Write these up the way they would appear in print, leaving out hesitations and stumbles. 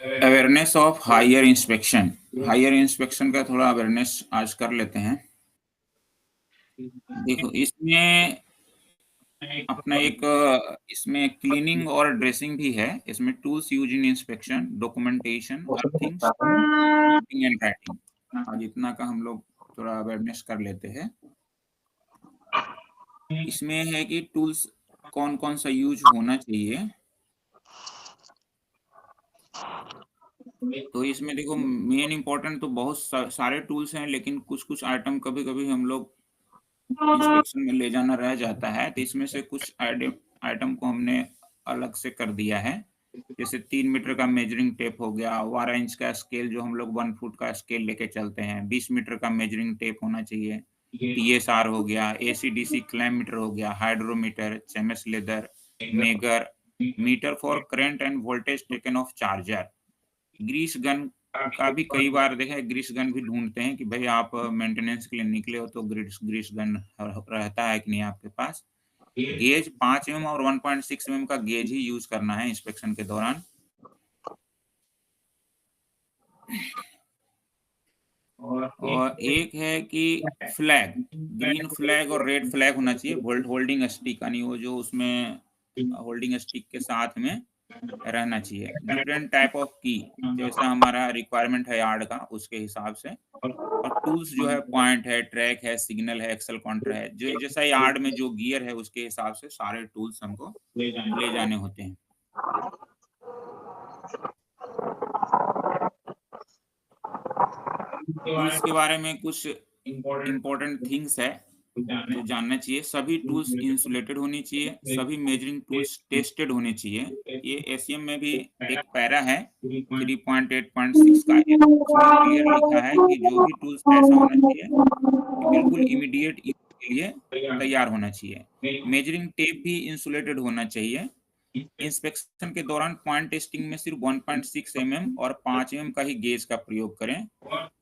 Awareness of higher inspection. Higher inspection का थोड़ा awareness आज कर लेते हैं। देखो इसमें अपना एक इसमें क्लीनिंग और ड्रेसिंग भी है। इसमें tools use in inspection, documentation, earthings, and writing. आज इतना का हम लोग थोड़ा अवेयरनेस कर लेते हैं। इसमें है कि टूल्स कौन कौन सा यूज होना चाहिए। तो इसमें देखो मेन इंपॉर्टेंट तो बहुत सारे टूल्स हैं, लेकिन कुछ कुछ आइटम कभी कभी हम लोग इंस्पेक्शन में ले जाना रह जाता है, तो इसमें से कुछ आइटम को हमने अलग से कर दिया है। जैसे 3 मीटर का मेजरिंग टेप हो गया, 12 इंच का स्केल जो हम लोग 1 फुट का स्केल लेके चलते हैं, 20 मीटर का मेजरिंग टेप होना चाहिए, PSR हो गया, ACDC क्लैम मीटर हो गया, hydrometer, chamois leather, megger, meter for current and voltage taken of charger. Grease gun का भी कई बार देखा है, ग्रीस गन भी ढूंढते हैं कि भाई आप मेंटेनेंस के लिए निकले हो तो ग्रीस गन रहता है कि नहीं आपके पास। गेज 5 mm और 1.6 mm का गेज ही यूज करना है इंस्पेक्शन के दौरान। और एक है कि फ्लैग, ग्रीन फ्लैग और रेड फ्लैग होना चाहिए। होल्डिंग स्टिक यानी वो जो उसमें होल्डिंग स्टिक के साथ में रहना चाहिए। डिफरेंट टाइप ऑफ की, जैसा हमारा रिक्वायरमेंट है यार्ड का उसके हिसाब से। और टूल्स जो है पॉइंट है, ट्रैक है, सिग्नल है, एक्सल काउंटर है, जो जैसा यार्ड में जो गियर है उसके हिसाब से सारे टूल्स हमको ले जाने होते हैं। टूल्स के बारे में कुछ इम्पोर्टेंट थिंग्स है जो जानना चाहिए। सभी टूल्स इंसुलेटेड होनी चाहिए, सभी मेजरिंग टूल्स टेस्टेड होने चाहिए। ये एसीएम में भी एक पैरा है 3.8.6 का, उसमें क्लियर लिखा है कि जो भी टूल्स ऐसा होना चाहिए कि बिल्कुल इमीडिएट यूज के लिए तैयार होना चाहिए। मेजरिंग टेप भी इंसुलेटेड होना चाहिए। इंस्पेक्शन के दौरान पॉइंट टेस्टिंग में सिर्फ 1.6 mm और 5 mm का ही गेज का प्रयोग करें।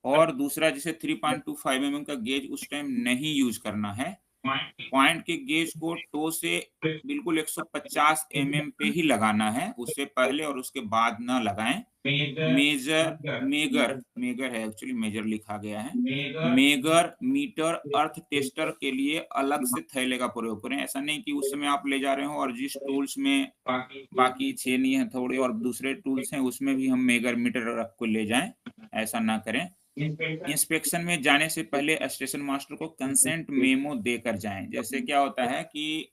और दूसरा जैसे 3.25 mm का गेज उस टाइम नहीं यूज करना है। पॉइंट के गेज को टो से बिल्कुल 150 mm पे ही लगाना है, उससे पहले और उसके बाद ना लगाएं। मेगर मेगर है, एक्चुअली मेजर लिखा गया है। मेगर, मीटर, अर्थ टेस्टर के लिए अलग से थैले का प्रयोग करें। ऐसा नहीं कि उस समय आप ले जा रहे हो और जिस टूल्स में बाकी छेनी है थोड़ी और दूसरे टूल्स हैं उसमें भी हम मेगर मीटर रख को ले जाएं, ऐसा ना करें। इंस्पेक्शन में जाने से पहले स्टेशन मास्टर को कंसेंट मेमो देकर जाएं। जैसे क्या होता है कि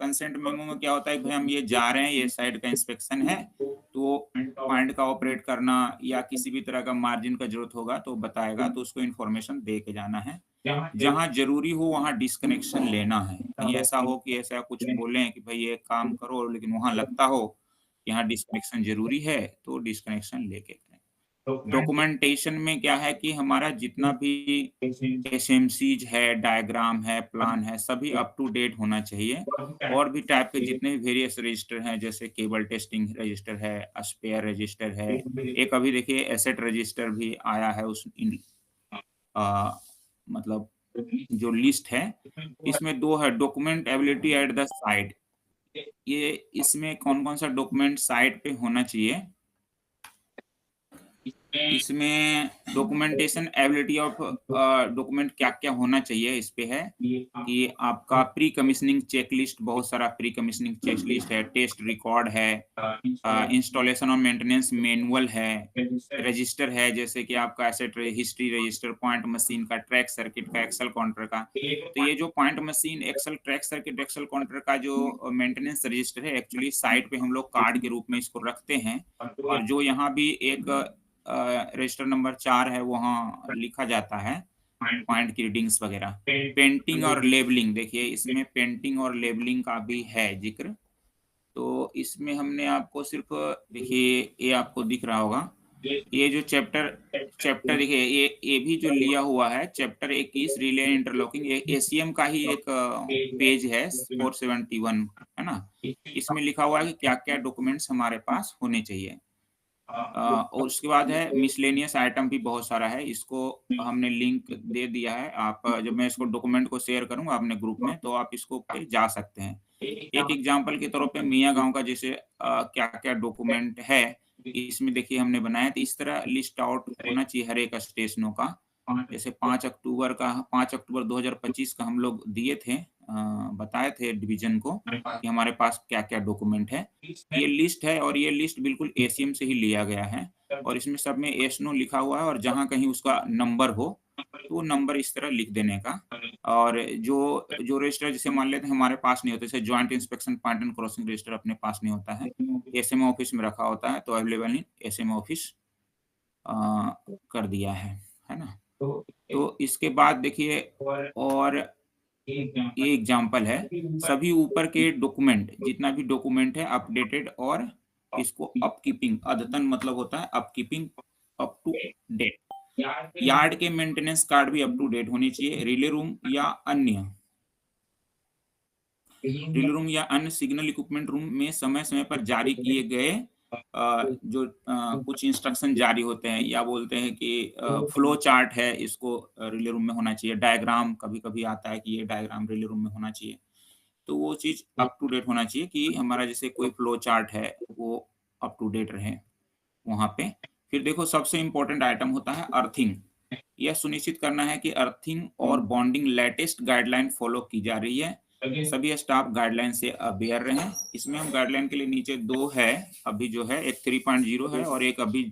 कंसेंट मेमो में क्या होता है, भाई हम ये जा रहे हैं, ये साइड का इंस्पेक्शन है, तो पॉइंट का ऑपरेट करना या किसी भी तरह का मार्जिन का जरूरत होगा तो बताएगा, तो उसको इन्फॉर्मेशन दे के जाना है। जहां जरूरी हो वहां डिस्कनेक्शन लेना है। कहीं ऐसा हो कि ऐसा कुछ बोले कि भाई ये काम करो, लेकिन वहां लगता हो कि यहाँ डिस्कनेक्शन जरूरी है तो डिस्कनेक्शन लेके करें। डॉक्यूमेंटेशन में क्या है कि हमारा जितना भी एसएमसीज है, डायग्राम है, प्लान है, सभी अप टू डेट होना चाहिए। और भी टाइप के जितने भी वेरियस रजिस्टर हैं, जैसे केबल टेस्टिंग रजिस्टर है, स्पेयर रजिस्टर है, एक अभी देखिए एसेट रजिस्टर भी आया है उस मतलब जो लिस्ट है। इसमें दो है, document ability at the site. ये इसमें कौन कौन सा डॉक्यूमेंट साइट पे होना चाहिए। इसमें डॉक्यूमेंटेशन एबिलिटी ऑफ डॉक्यूमेंट क्या क्या होना चाहिए इस पे है कि आपका प्री कमीशनिंग चेकलिस्ट, बहुत सारा प्री कमीशनिंग चेकलिस्ट है, टेस्ट रिकॉर्ड है, इंस्टॉलेशन और मेंटेनेंस मैनुअल है, रजिस्टर है जैसे कि आपका asset history register, point machine का, ट्रैक सर्किट का, एक्सल काउंटर का। तो ये जो point machine, axle, track circuit, axle counter का जो मेंटेनेंस रजिस्टर है, एक्चुअली साइट पे हम लोग कार्ड के रूप में इसको रखते हैं। और जो यहाँ भी एक रजिस्टर नंबर 4 है वहाँ लिखा जाता है पॉइंट की रीडिंग्स वगैरह। पेंटिंग और लेबलिंग, देखिए इसमें पेंटिंग और लेबलिंग का भी है जिक्र। तो इसमें हमने आपको सिर्फ, देखिए ये आपको दिख रहा होगा, ये जो चैप्टर चैप्टर देखिए ये भी जो लिया हुआ है चैप्टर 21 रिले इंटरलॉकिंग, ये एसीएम का ही एक पेज है 471 है ना। इसमें लिखा हुआ है कि क्या क्या डॉक्यूमेंट्स हमारे पास होने चाहिए। और उसके बाद है मिसलेनियस आइटम भी बहुत सारा है, इसको हमने लिंक दे दिया है। आप जब मैं इसको डॉक्यूमेंट को शेयर करूंगा अपने ग्रुप में तो आप इसको पे जा सकते हैं। एक एग्जांपल के तौर पे मियाँ गाँव का जैसे क्या-क्या डॉक्यूमेंट है, इसमें देखिए हमने बनाया, तो इस तरह लिस्ट आउट होना चाहिए हर एक स्टेशनों का। जैसे 5 अक्टूबर 2025 का हम लोग दिए थे, बताए थे डिवीज़न को कि हमारे पास क्या-क्या डॉक्यूमेंट है। ये लिस्ट है और ये लिस्ट बिल्कुल एसीएम से ही लिया गया है और इसमें सब में एस-नो लिखा हुआ है और जहाँ कहीं उसका नंबर हो, तो वो नंबर इस तरह लिख देने का। और जो जो रजिस्टर जैसे मान लेते हैं हमारे पास नहीं होता, जैसे joint inspection point and crossing register अपने पास नहीं होता है, एसएमओ ऑफिस में रखा होता है, तो अवेलेबल इन एसएमओ ऑफिस अ, कर दिया है ना? तो इसके बाद देखिए और ये एग्जांपल है, सभी ऊपर के डॉक्यूमेंट जितना भी डॉक्यूमेंट है अपडेटेड और इसको अपकीपिंग, अद्यतन मतलब होता है upkeeping, up to date. Yard के मेंटेनेंस कार्ड भी अप टू डेट होनी चाहिए। रिले रूम या अन्य सिग्नल इक्विपमेंट रूम में समय-समय पर जारी किए गए जो कुछ इंस्ट्रक्शन जारी होते हैं या बोलते हैं कि फ्लो चार्ट है, इसको रिले रूम में होना चाहिए। डायग्राम कभी-कभी आता है कि ये डायग्राम रिले रूम में होना चाहिए। तो वो चीज़ अप टू डेट होना चाहिए कि हमारा जैसे कोई फ्लो चार्ट है, वो अप टू डेट रहे वहाँ पे। फिर देखो सबसे इम्पोर्टेंट आइटम होता है अर्थिंग। यह सुनिश्चित करना है कि अर्थिंग और बॉन्डिंग लेटेस्ट गाइडलाइन फॉलो की जा रही है। सभी स्टाफ गाइडलाइन से अवेयर रहें। इसमें हम गाइडलाइन के लिए नीचे 2 है, अभी जो है एक 3.0 है और एक अभी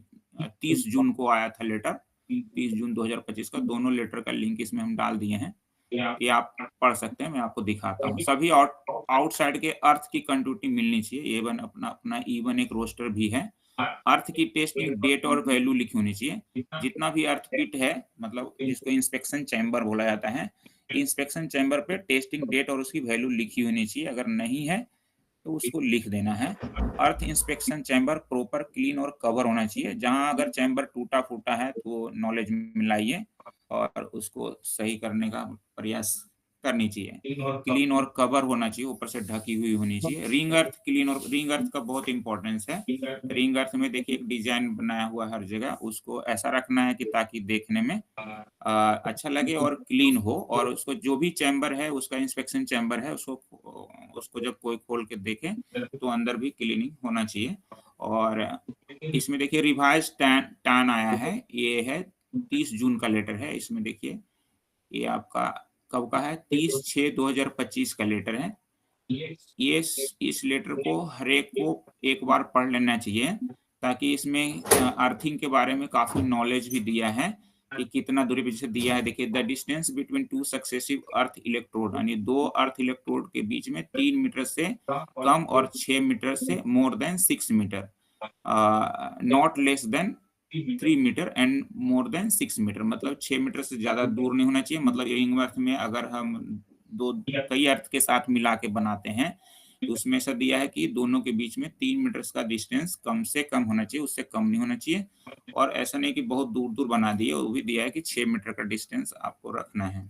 30 जून को आया था लेटर, 30 जून 2025 का। दोनों लेटर का लिंक इसमें हम डाल दिए हैं। ये आप पढ़ सकते हैं, मैं आपको दिखाता हूँ। सभी आउटसाइड के अर्थ की कंटिन्यूटी मिलनी चाहिए। A1 अपना E1 एक रोस्टर भी है। अर्थ की टेस्टिंग डेट और वैल्यू लिखी होनी चाहिए। जितना भी अर्थ पिट है, मतलब जिसको इंस्पेक्शन चैम्बर बोला जाता है, इंस्पेक्शन चैम्बर पे टेस्टिंग डेट और उसकी वैल्यू लिखी होनी चाहिए। अगर नहीं है तो उसको लिख देना है। अर्थ इंस्पेक्शन चैम्बर प्रॉपर क्लीन और कवर होना चाहिए। जहाँ अगर चैम्बर टूटा-फूटा है तो नॉलेज में लाइए और उसको सही करने का प्रयास करनी चाहिए। क्लीन और कवर होना चाहिए, ऊपर से ढकी हुई होनी चाहिए। रिंग अर्थ का बहुत इम्पोर्टेंस है। रिंग अर्थ में देखिए एक डिज़ाइन बनाया हुआ है हर जगह, उसको ऐसा रखना है कि ताकि देखने में अच्छा लगे और क्लीन हो, और उसको जो भी चैम्बर है, उसका इंस्पेक्शन चैम्बर है, उसको जब कोई खोल के देखे तो अंदर भी क्लीनिंग होना चाहिए। और इसमें देखिए रिवाइज़ टैन आया है, ये है 30 जून का लेटर है। इसमें देखिए ये आपका कब का है, 30/6/2025 का लेटर है। ये इस लेटर को हर एक को एक बार पढ़ लेना चाहिए, ताकि इसमें अर्थिंग के बारे में काफ़ी नॉलेज भी दिया है कि कितना दूरी पे जैसे दिया है। देखिए the distance between 2 successive earth electrode, यानी 2 अर्थ इलेक्ट्रोड के बीच में 3 मीटर से कम और 6 मीटर से more than 6 metre, not less than 3 metre and more than 6 metre, मतलब 6 मीटर से ज़्यादा दूर नहीं होना चाहिए। मतलब रिंग अर्थ में अगर हम दो कई अर्थ के साथ मिला के बनाते हैं, तो उसमें ऐसा दिया है कि दोनों के बीच में 3 मीटर्स का डिस्टेंस कम से कम होना चाहिए, उससे कम नहीं होना चाहिए। और ऐसा नहीं कि बहुत दूर-दूर बना दिए, वो भी दिया है कि 6 मीटर का डिस्टेंस आपको रखना है।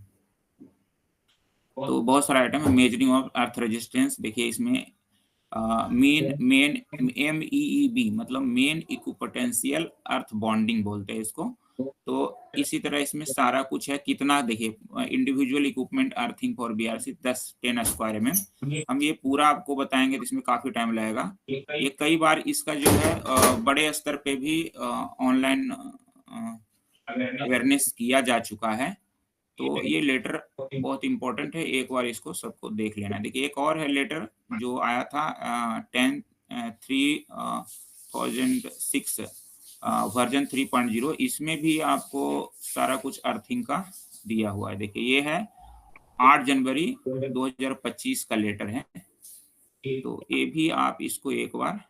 तो बहुत सारा आइटम है। मेजरिंग ऑफ अर्थ रेजिस्टेंस, देखिए इसमें मेन मेन MEEB मतलब मेन इक्विपोटेंशियल अर्थ बॉन्डिंग बोलते हैं इसको। तो इसी तरह इसमें सारा कुछ है। कितना देखिए individual equipment earthing for BRC 10 square mm। हम ये पूरा आपको बताएंगे तो इसमें काफी टाइम लगेगा। ये कई बार इसका जो है बड़े स्तर पे भी ऑनलाइन अवेयरनेस किया जा चुका है। तो ये लेटर बहुत इम्पोर्टेंट है, एक बार इसको सबको देख लेना है। देखिए एक और है लेटर जो आया था 10/3/2006 वर्जन 3.0। इसमें भी आपको सारा कुछ अर्थिंग का दिया हुआ है। देखिए ये है 8 जनवरी 2025 का लेटर है, तो ये भी आप इसको एक बार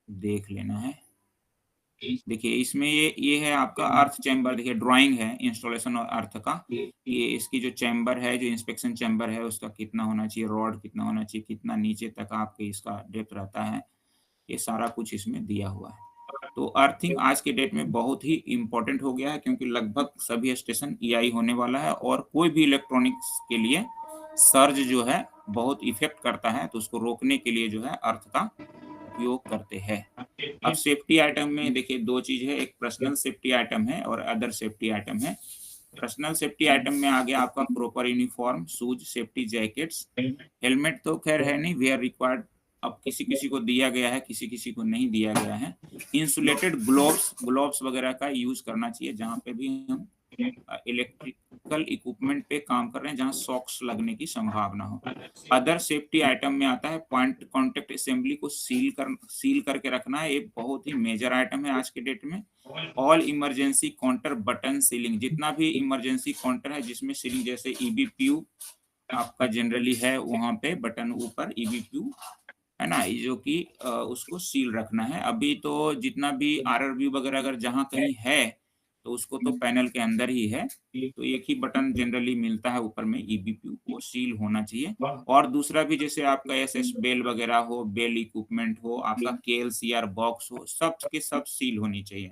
देख लेना है। देखिए इसमें ये है आपका अर्थ चैम्बर। देखिए ड्राइंग है इंस्टॉलेशन और अर्थ का। ये इसकी जो चैम्बर है, जो इंस्पेक्शन चैम्बर है, उसका कितना होना चाहिए, रॉड कितना होना चाहिए, कितना नीचे तक आपके इसका डेप्थ रहता है, ये सारा कुछ इसमें दिया हुआ है। तो अर्थिंग आज के डेट में बहुत ही इम्पोर्टेंट हो गया है, क्योंकि लगभग सभी स्टेशन EI होने वाला है और कोई भी इलेक्ट्रॉनिक्स के लिए सर्ज जो है बहुत इफेक्ट करता है, तो उसको रोकने के लिए जो है अर्थ का उपयोग करते हैं। अब सेफ्टी आइटम में देखिए 2 चीज़ है, एक पर्सनल सेफ्टी आइटम है और अदर सेफ्टी आइटम है। पर्सनल सेफ्टी आइटम में आ गया आपका proper uniform, shoes, safety jackets, helmet तो खैर है नहीं, वेयर रिक्वायर्ड, अब किसी किसी को दिया गया है, किसी किसी को नहीं दिया गया है। इंसुलेटेड ग्लोव्स वगैरह का यूज करना चाहिए जहां पे भी हम इलेक्ट्रिकल इक्विपमेंट पे काम कर रहे हैं, जहां शॉक्स लगने की संभावना हो। अदर सेफ्टी आइटम में आता है पॉइंट कॉन्टेक्ट असेंबली को सील करके रखना है, ये बहुत ही मेजर आइटम है आज के डेट में। All emergency counter button ceiling, जितना भी इमरजेंसी काउंटर है जिसमें सीलिंग, जैसे ईबीपीयू आपका जनरली है, वहां पे बटन ऊपर ईबीपीयू है ना, जो कि उसको सील रखना है। अभी तो जितना भी आरआरबी वगैरह अगर जहां कहीं है तो उसको तो पैनल के अंदर ही है, तो एक ही बटन जनरली मिलता है ऊपर में ईबीपीयू, वो सील होना चाहिए। और दूसरा भी जैसे आपका एसएस बेल वगैरह हो, बेल इक्विपमेंट हो, आपका केएलसीआर बॉक्स हो, सब के सब सील होनी चाहिए।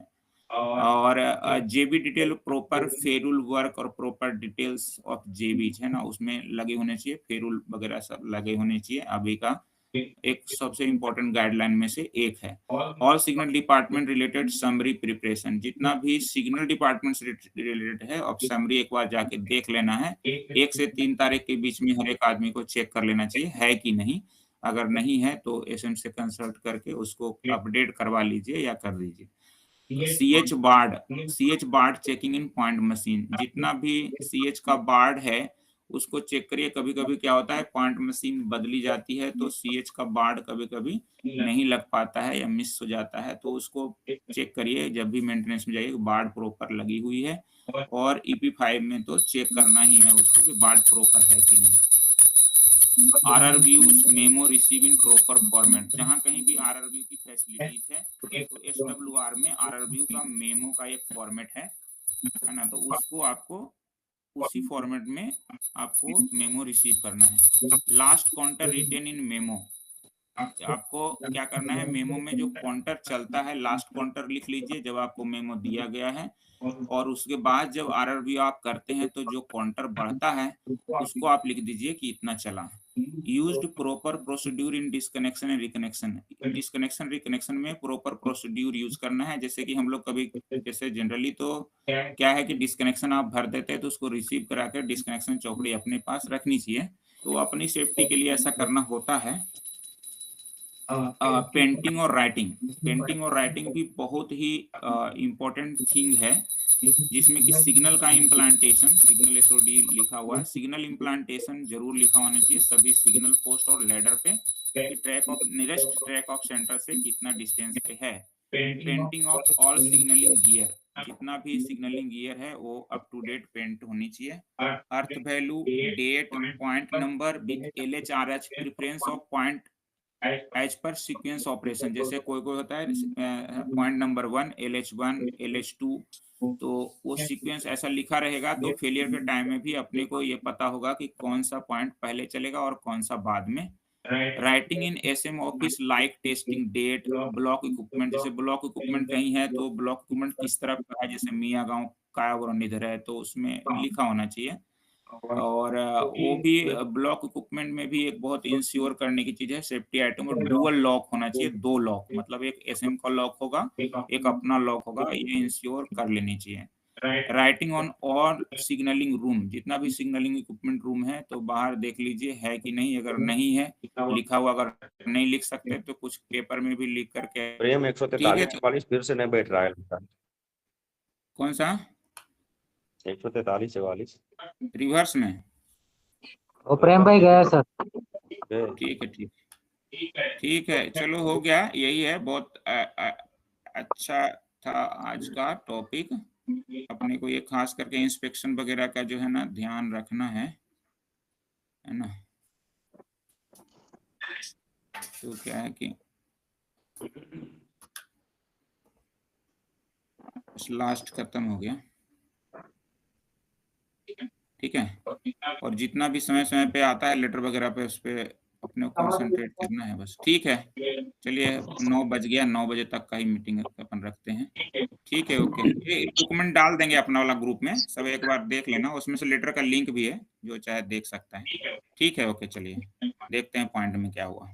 और जेबी डिटेल प्रॉपर फेरुल वर्क और प्रॉपर डिटेल्स ऑफ जेबी है ना, उसमें लगे होने चाहिए, फेरुल वगैरह सब लगे होने चाहिए। अभी का एक सबसे इंपॉर्टेंट गाइडलाइन में से एक है। All signal department related summary preparation, जितना भी सिग्नल डिपार्टमेंट से रिलेटेड है, अब समरी एक बार जाके देख लेना है। 1 से 3 तारीख के बीच में हर एक आदमी को चेक कर लेना चाहिए है कि नहीं। अगर नहीं है तो एसएम से कंसल्ट करके उसको अपडेट करवा लीजिए या कर दीजिए। CH bard checking in point machine, जितना भी सीएच का बार्ड है उसको चेक करिए। कभी कभी क्या होता है, पॉइंट मशीन बदली जाती है तो सीएच का बार्ड कभी कभी नहीं लग पाता है या मिस हो जाता है, तो उसको चेक करिए जब भी मेंटेनेंस में जाइए, बार्ड प्रॉपर लगी हुई है। और ईपी5 में तो चेक करना ही है उसको कि बार्ड प्रॉपर है कि नहीं। आरआरव्यूज memo receive in proper format, जहां कहीं भी आरआरव्यू की फैसिलिटीज है तो एसडब्ल्यूआर में आरआरव्यू का मेमो का एक फॉर्मेट है ना, तो उसको आपको उसी फॉर्मेट में आपको मेमो रिसीव करना है। लास्ट काउंटर रिटेन इन मेमो, आपको क्या करना है, मेमो में जो काउंटर चलता है लास्ट काउंटर लिख लीजिए जब आपको मेमो दिया गया है। और उसके बाद जब आरआरव्यू आप करते हैं तो जो काउंटर बढ़ता है उसको आप लिख दीजिए कि इतना चला है। Used proper procedure in disconnection and reconnection, disconnection reconnection में प्रॉपर प्रोसीड्यूर यूज करना है। जैसे कि हम लोग कभी, जैसे जनरली तो क्या है कि डिस्कनेक्शन आप भर देते हैं तो उसको रिसीव करा कर डिस्कनेक्शन चौकड़ी अपने पास रखनी चाहिए, तो अपनी सेफ्टी के लिए ऐसा करना होता है। पेंटिंग और राइटिंग भी बहुत ही इम्पोर्टेंट थिंग है, जिसमें कि सिग्नल का इम्प्लांटेशन, सिग्नल एसओडी लिखा हुआ है, सिग्नल इम्प्लांटेशन जरूर लिखा होना चाहिए सभी सिग्नल पोस्ट और लैडर पे, कि नियरेस्ट ट्रैक ऑफ सेंटर से कितना डिस्टेंस पे है। Painting of all signalling gear, जितना भी सिग्नलिंग गियर है वो अप टू डेट पेंट होनी चाहिए। Earth value, date, point number with L H R H, preference of point एज पर सीक्वेंस ऑपरेशन, जैसे कोई कोई होता है पॉइंट नंबर 1 LH1 LH2, तो वो सीक्वेंस ऐसा लिखा रहेगा तो फेलियर के टाइम में भी अपने को ये पता होगा कि कौन सा पॉइंट पहले चलेगा और कौन सा बाद में। Writing in SM office like testing date, block equipment, जैसे ब्लॉक इक्विपमेंट कहीं है तो ब्लॉक इक्विपमेंट किस तरफ का है, जैसे मियाँ गांव कायावरण इधर है तो उसमें लिखा होना चाहिए। और वो भी ब्लॉक इक्विपमेंट में भी एक बहुत इंश्योर करने की चीज है सेफ्टी आइटम, और डुअल लॉक होना चाहिए, 2 लॉक, मतलब एक एसएम का लॉक होगा एक अपना लॉक होगा, ये इंश्योर कर लेनी चाहिए। Writing on all signalling room, जितना भी सिग्नलिंग इक्विपमेंट रूम है तो बाहर देख लीजिए है कि नहीं, अगर नहीं है लिखा हुआ, अगर नहीं लिख सकते तो कुछ पेपर में भी लिख करके। प्रेम ठीक है, 143 फिर से नहीं बैठ रहा है। कौन सा 143 44 रिवर्स में? वो प्रेम भाई गया सर। ठीक है ठीक है, चलो हो गया, यही है, बहुत अच्छा था आज का टॉपिक। अपने को ये खास करके इंस्पेक्शन वगैरह का जो है ना ध्यान रखना है ना। तो क्या है कि लास्ट खत्म हो गया, ठीक है। और जितना भी समय समय पे आता है लेटर वगैरह पे, उस पे अपने को कंसंट्रेट करना है बस, ठीक है। चलिए 9 बज गया, 9 बजे तक का ही मीटिंग अपन रखते हैं, ठीक है, ओके। ये डॉक्यूमेंट डाल देंगे अपना वाला ग्रुप में, सब एक बार देख लेना, उसमें से लेटर का लिंक भी है, जो चाहे देख सकता है, ठीक है, ओके। चलिए देखते हैं पॉइंट में क्या हुआ।